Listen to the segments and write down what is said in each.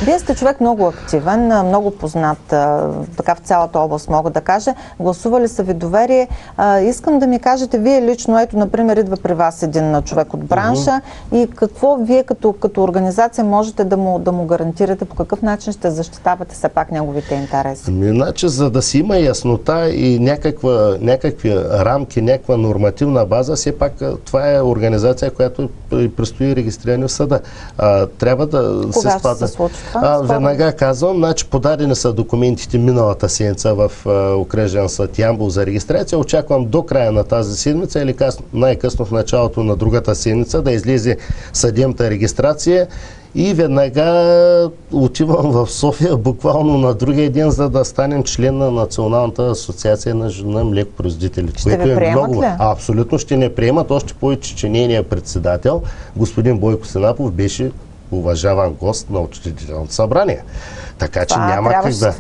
Вие сте човек много активен, много познат, така в цялата област мога да кажа. Гласували са ви доверие. Искам да ми кажете, вие лично, ето, например, идва при вас един човек от бранша и какво вие като организация можете да му гарантирате, по какъв начин ще защитавате все пак неговите интереси? Иначе, за да си има яснота и някакви рамки, някаква нормативна база, все пак това е организация, която предстои регистриране в съда. Трябва да Кога ще се случи това? Веднага казвам, значи подадени са документите миналата седмица в окръжен съд Ямбол за регистрация. Очаквам до края на тази седмица или най-късно в началото на другата седмица да излезе съдебната регистрация. И веднага отивам в София, буквално на другия ден, за да станем член на Националната асоциация на млекопроизводителите. Ще ви приемат ли? Абсолютно ще не приемат, още повече, че нейният председател, господин Бойко Сенапов, беше уважаван гост на учредителното събрание. Така че няма как да...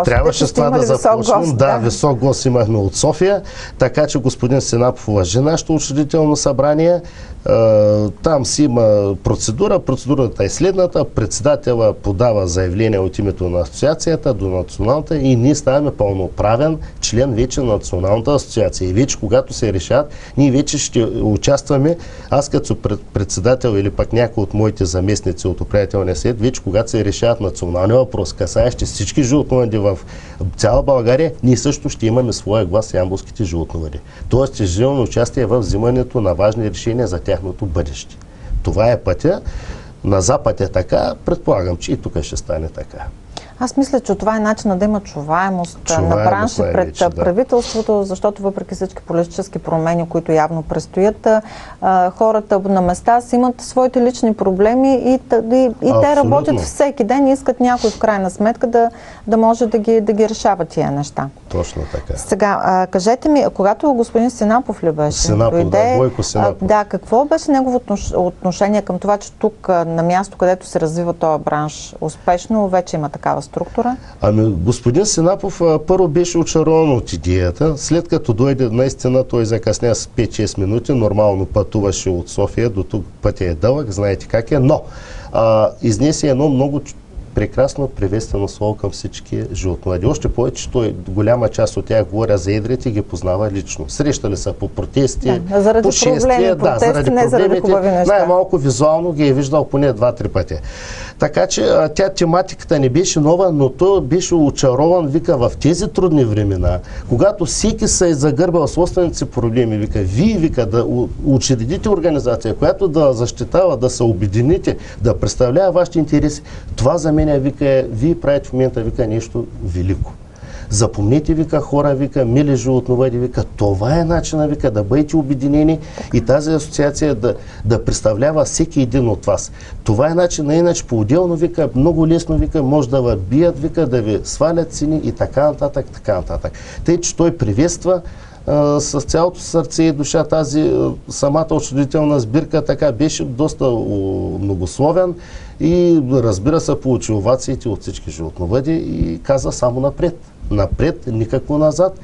Трябваше с това да започнем. Да, висок гост имахме от София, така че господин Сенапов уважи нашето учредително събрание. Там си има процедура. Процедурата е следната. Председателя подава заявление от името на асоциацията до националната и ние ставаме пълноправен член вече на Националната асоциация. И вече когато се решат, ние вече ще участваме, аз като председател или пък някой от моите заместници от управителния съвет, вече когато се решават национални въпроси, касаещи всички животновъди в цяла България, ние също ще имаме своя глас ямболските животновъди. Тоест, ще живеем участие в взимането на важни решения за тяхното бъдеще. Това е пътя. На Запад е така, предполагам, че и тук ще стане така. Аз мисля, че това е начинът да има чуваемост на бранша пред правителството, защото въпреки всички политически промени, които явно предстоят, хората на места си имат своите лични проблеми и те работят всеки ден и искат някой в крайна сметка да може да ги решава тия неща. Точно така. Сега, кажете ми, когато господин Сенапов ли беше? Сенапов, да, Бойко Сенапов. Да, какво беше неговото отношение към това, че тук на място, където се развива този бранш успешно, вече има такава структура? Господин Сенапов първо беше очарован от идеята. След като дойде, наистина той закъсня с 5-6 минути, нормално пътуваше от София, до тук пътя е дълъг, знаете как е, но изнесе едно много прекрасно приветствено слово към всички животновъди. Още повече, той голяма част от тях говоря за едрите и ги познава лично. Срещали са по протести, по шествия, заради проблемите, най-малко визуално ги е виждал поне 2-3 пъти. Така че тематиката не беше нова, но той беше очарован, вика, в тези трудни времена, когато всеки се е загърбал собствените си проблеми, вика, вие, вика, да учредите организация, която да защитава, да се обедините, да представлява вашите интереси. Това за мен, вика, вие правите в момента, вика, нещо велико. Запомнете, вика, хора, вика, мили животновъди, вика, това е начина, вика, да бъдете обединени и тази асоциация да представлява всеки един от вас. Това е начин, иначе по-отделно, вика, много лесно, вика, може да ви бият, вика, да ви свалят цени и така нататък, така нататък. Тъй, че той приветства с цялото сърце и душа тази самата учредителна сбирка, така беше доста многословен и разбира се, получи овациите от всички животновъди и каза само напред. Напред, никакво назад,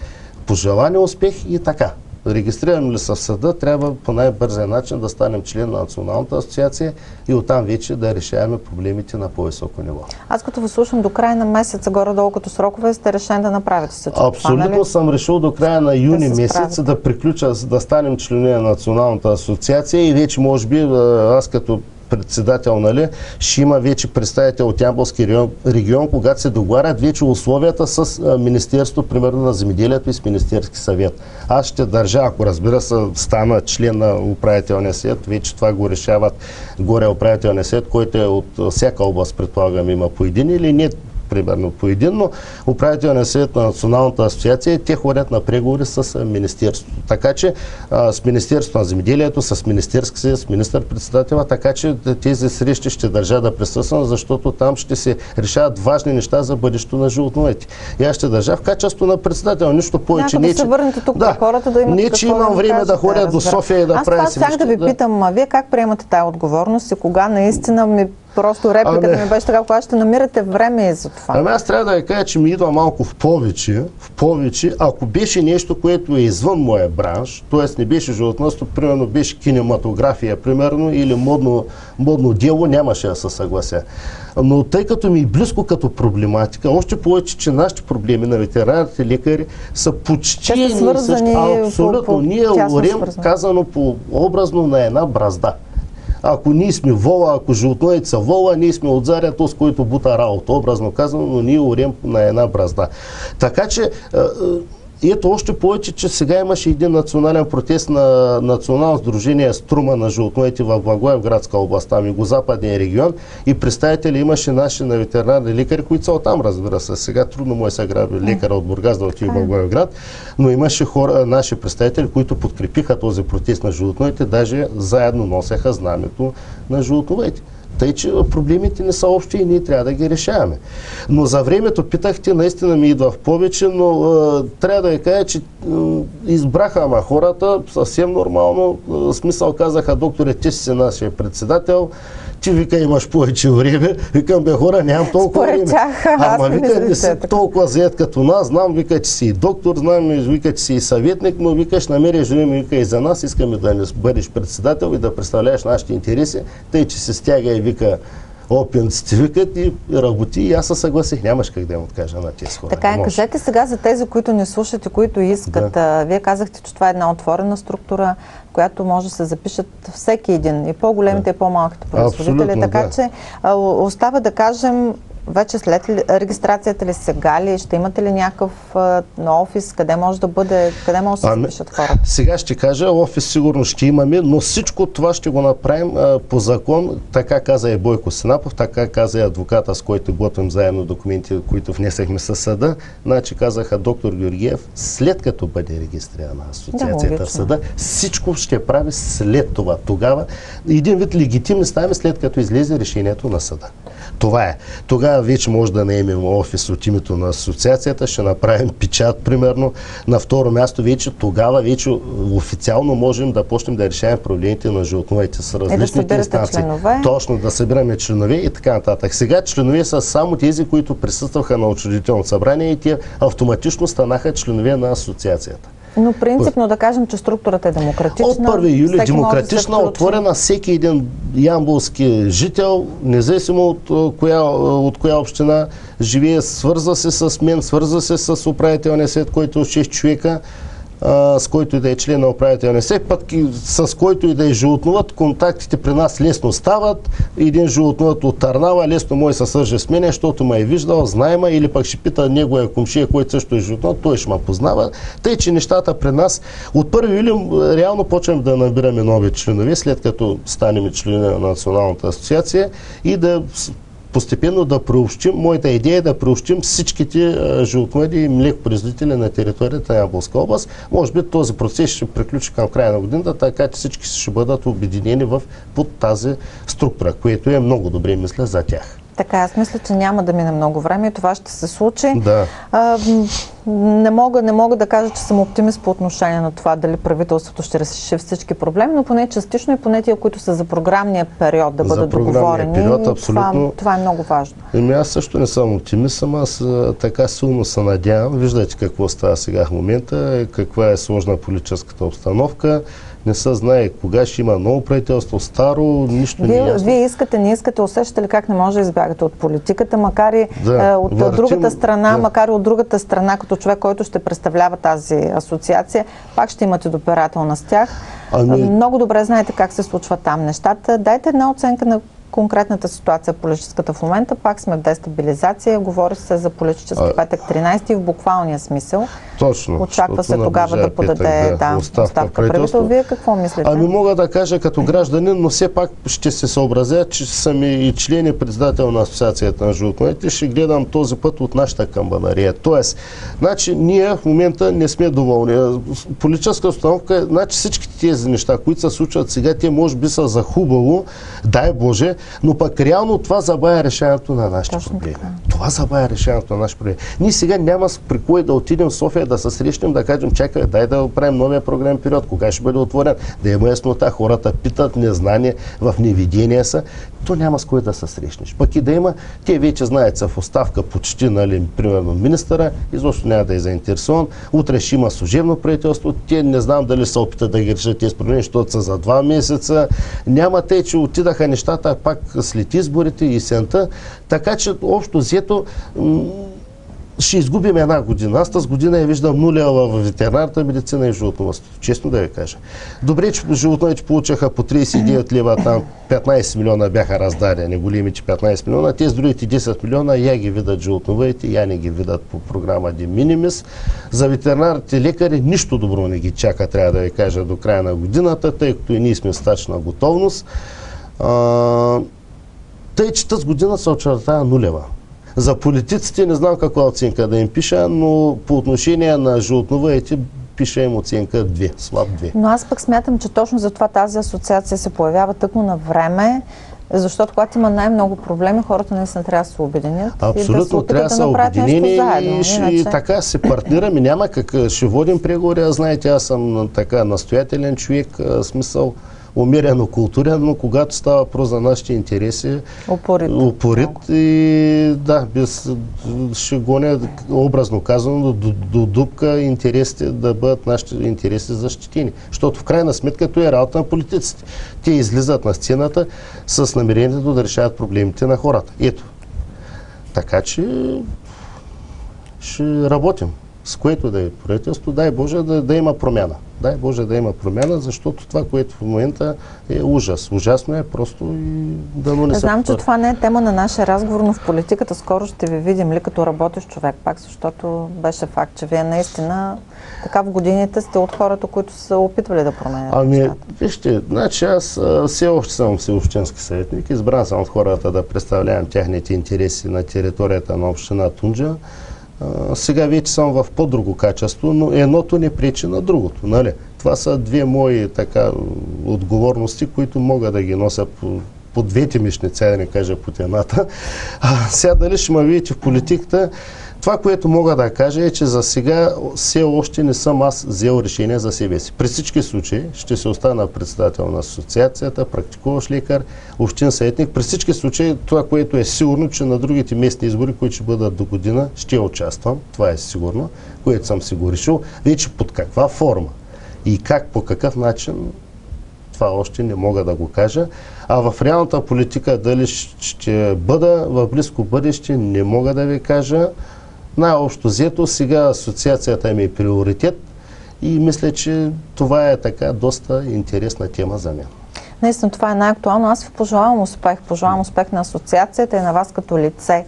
пожелание успех и така. Регистрираме ли се в съда, трябва по най-бързия начин да станем член на Националната асоциация и оттам вече да решаваме проблемите на по-високо ниво. Аз като ви слушам, до края на месеца, горе-долу като срокове, сте решен да направите всичко. Абсолютно съм решил до края на юни месец да приключа, да станем членове на Националната асоциация и вече може би аз като председател, нали, ще има вече представител от Ямболски регион, когато се договарят вече условията с Министерството, примерно на земеделието и с Министерски съвет. Аз ще държа, ако разбира се, стана член на управителния съвет, вече това го решават горе управителния съвет, който е от всяка област, предполагам, има по един или не, примерно по един, но управителният съвет на Националната асоциация, те ходят на преговори с Министерството. Така че с Министерството на земеделието, с Министерски съвет, с министър-председателя, така че тези срещи ще държа да присъствам, защото там ще се решават важни неща за бъдещето на животновете. И аз ще държа в качество на председател, нищо повече. Да се върнете тук до хората, да имат не, че имам време да ходя до София и да правя срещи. Аз това да ви питам, вие как приемате тая отговорност и кога наистина Просто репликата ми беше така, когато ще намирате време и за това. Аз трябва да ви кажа, че ми идва малко в повече, ако беше нещо, което е извън моя бранш, т.е. не беше животновъдство, примерно беше кинематография, примерно, или модно дело, нямаше да се съглася. Но тъй като ми е близко като проблематика, още повече, че нашите проблеми на ветеринарните лекари са почти свързани, абсолютно. Ние орем, казано по образно, на една бразда. Ако ние сме вола, ако животновете са вола, ние сме отзаря този, който бута работа, образно казано, но ние орем на една бразда. Така че ето още повече, че сега имаше един национален протест на Национално сдружение Струма на животновете в Благоевградска област, там югозападния регион, и представители имаше наши на ветеринарни лекари, които са оттам, разбира се. Сега трудно му е сега лекара от Бургас да отиде в Благоевград, но имаше хора, наши представители, които подкрепиха този протест на животновете, даже заедно носеха знамето на животновете. Тъй, че проблемите не са общи и ние трябва да ги решаваме. Но за времето, питахте, наистина ми идва в повече, но трябва да ви кажа, че избраха хората съвсем нормално. Смисъл, казаха докторите, ти си нашия председател, ти, вика, имаш повече време. Викам, бе, хора, нямам толкова време. Ама, вика, не си толкова заед като нас. Знам, вика, че си и доктор, знам, вика, че си и съветник, но викаш, намериш време, вика, и за нас. Искаме да не бъдеш председател и да представляваш нашите интереси. Тъй, че се стяга и вика, опенците викат и работи, и аз се съгласих. Нямаш как да им откажа на тези хора. Така е, кажете сега за тези, които не слушат и които искат. Да. Вие казахте, че това е една отворена структура, която може да се запишат всеки един, и по-големите, и по-малките производители. Така че остава да кажем, вече след регистрацията ли, сега ли, ще имате ли някакъв офис, къде може да бъде, къде може да се запишат хората? Сега ще кажа, офис сигурно ще имаме, но всичко това ще го направим по закон, така каза и Бойко Синапов, така каза и адвоката, с който готвим заедно документи, които внесахме със съда. Значи казаха доктор Георгиев, след като бъде регистрирана асоциацията в съда, всичко ще прави след това. Тогава един вид легитимни ставаме, след като излезе решението на съда. Това е. Тогава вече може да наемем офис от името на асоциацията, ще направим печат, примерно. На второ място вече, тогава вече официално можем да почнем да решаваме проблемите на животновете с различните инстанции. Точно, да събираме членове и така нататък. Сега членове са само тези, които присъстваха на учредително събрание, и те автоматично станаха членове на асоциацията. Но принципно да кажем, че структурата е демократична. От 1 юли демократична, отворена, всеки един ямболски жител, независимо от коя община живее, свърза се с мен, свърза се с управителния съвет, който е 6 човека, с който и да е член на управителния съвет, пък с който и да е животновът, контактите при нас лесно стават. Един животновът от Търнава лесно може да се свърже с мен, защото ме е виждал, знае ме, или пък ще пита неговия комшия, който също е животновът, той ще ме познава. Тъй, че нещата при нас от 1 юли реално почваме да набираме нови членове, след като станем членове на Националната асоциация, и да постепенно да приобщим, моята идея е да приобщим всичките животновъди и млекопроизводители на територията на Ямболска област. Може би този процес ще приключи към края на годината, така че всички ще бъдат обединени под тази структура, което е много добре, мисля, за тях. Така, аз мисля, че няма да мине много време и това ще се случи. Да. Не мога да кажа, че съм оптимист по отношение на това дали правителството ще реши всички проблеми, но поне частично и поне тия, които са за програмния период, да бъдат договорени. Това е много важно. Аз също не съм оптимист, аз така силно се надявам. Виждате какво става сега в момента, каква е сложна политическата обстановка. Не се знае кога ще има ново правителство, старо, нищо не е ясно. Вие искате, не искате, усещате ли как не може да избягате от политиката, макар и от другата страна, макар и от другата страна, като човек, който ще представлява тази асоциация, пак ще имате допирателна с тях. Много добре знаете как се случва там нещата. Дайте една оценка на конкретната ситуация политическата в момента. Пак сме в дестабилизация. Говори се за политически петък 13 в буквалния смисъл. Точно. Очаква се тогава да подаде оставка правителство. Вие какво мислите? Мога да кажа като гражданин, но все пак ще се съобразя, че съм и член и председател на Асоциацията на животновъдите. Ще гледам този път от нашата камбанария. Тоест, ние в момента не сме доволни. Политическа установка, всички тези неща, които се случват сега, те може би са за хубаво, дай Боже, но пък реално това забавя решението на нашите проблеми. това забавя решението на нашия проблем. Ние сега няма при кой да отидем в София, да се срещнем, да кажем, чакай, дай да правим новия програмен период, кога ще бъде отворен, да има яснота, хората питат, незнание, в невидение са, то няма с кой да се срещнеш. Пък и да има, те вече знаят са в оставка почти, нали, примерно министъра, изобщо няма да е заинтересован, утре ще има служебно правителство, те не знам дали се опитат да ги решат тези проблеми, защото са за 2 месеца, няма те, че отидаха нещата пак след изборите и есента, така че общо взето ще изгубим 1 година. Аз тази година я виждам нулева в ветеринарната медицина и животновъдството. Честно да ви кажа. Добре, че животновете получаха по 39 лева, там 15 милиона бяха раздадени, големите 15 милиона. Тези другите 10 милиона я ги видят животновете, я не ги видят по програма De Minimis. За ветеринарните лекари нищо добро не ги чака, трябва да ви кажа, до края на годината, тъй като и ние сме в стачна готовност. Тъй, че тази година се очертава нулева. За политиците не знам каква оценка да им пиша, но по отношение на животновъдите пиша им оценка 2, слаб 2. Но аз пък смятам, че точно затова тази асоциация се появява тъкмо на време, защото когато има най-много проблеми, хората наистина трябва да се обединят. Абсолютно, трябва да са обединени и така се партнираме. Няма как, ще водим преговори, знаете, аз съм така настоятелен човек, смисъл умерено културен, но когато става въпрос за нашите интереси, упорит и да, ще гоня, образно казано, до дупка интересите, да бъдат нашите интереси защитени. Защото в крайна сметка това е работа на политиците. Те излизат на сцената с намерението да решават проблемите на хората. Ето. Така че ще работим. С което да е правителство, дай Боже да има промяна. Дай Боже да има промяна, защото това, което в момента е ужас. Ужасно е просто и дано не се Знам, че това не е тема на нашия разговор, но в политиката скоро ще ви видим ли като работещ човек пак, защото беше факт, че вие наистина така в годините сте от хората, които са опитвали да променят нещата. Вижте, значи аз все още съм общински съветник, избран съм от хората да представлявам тяхните интереси на територията на община Тунджа. Сега вече съм в по-друго качество, но едното не пречи на другото. Нали? Това са две мои така отговорности, които мога да ги нося по двете мишници, да не кажа под едната. Сега дали ще ме видите в политиката, това, което мога да кажа е, че за сега все още не съм аз взел решение за себе си. При всички случаи ще се остана председател на асоциацията, практикуващ лекар, общин съветник. При всички случаи това, което е сигурно, че на другите местни избори, които ще бъдат до година, ще участвам. Това е сигурно, което съм си го решил. Вече под каква форма и как, по какъв начин, това още не мога да го кажа. А в реалната политика дали ще бъда в близко бъдеще, не мога да ви кажа. Най-общо взето, сега асоциацията ми е приоритет и мисля, че това е така доста интересна тема за мен. Наистина това е най-актуално. Аз ви пожелавам успех. Пожелавам успех на асоциацията и на вас като лице.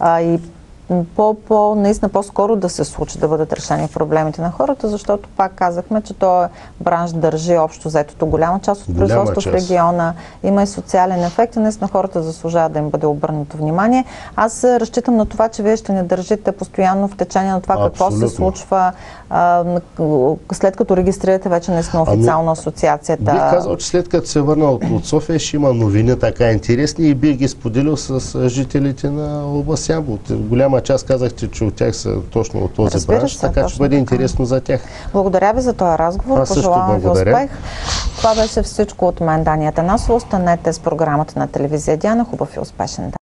И наистина по-скоро да се случи да бъдат решени проблемите на хората, защото пак казахме, че този бранш държи общо взетото голяма част от производството в региона. Има и социален ефект и наистина хората заслужават да им бъде обърнато внимание. Аз разчитам на това, че вие ще ни държите постоянно в течение на това какво се случва след като регистрирате вече наистина официално асоциацията. Бих казал, че след като се върна от София, ще има новини така интересни и бих ги споделил с жителите на област Ямбол. Голяма част казахте, че от тях са точно от този бранш, така че бъде интересно за тях. Благодаря ви за този разговор. Пожелавам ви успех. Това беше всичко от мен, Дания Атанасова. Останете с програмата на телевизия Диана. Хубав и успешен ден.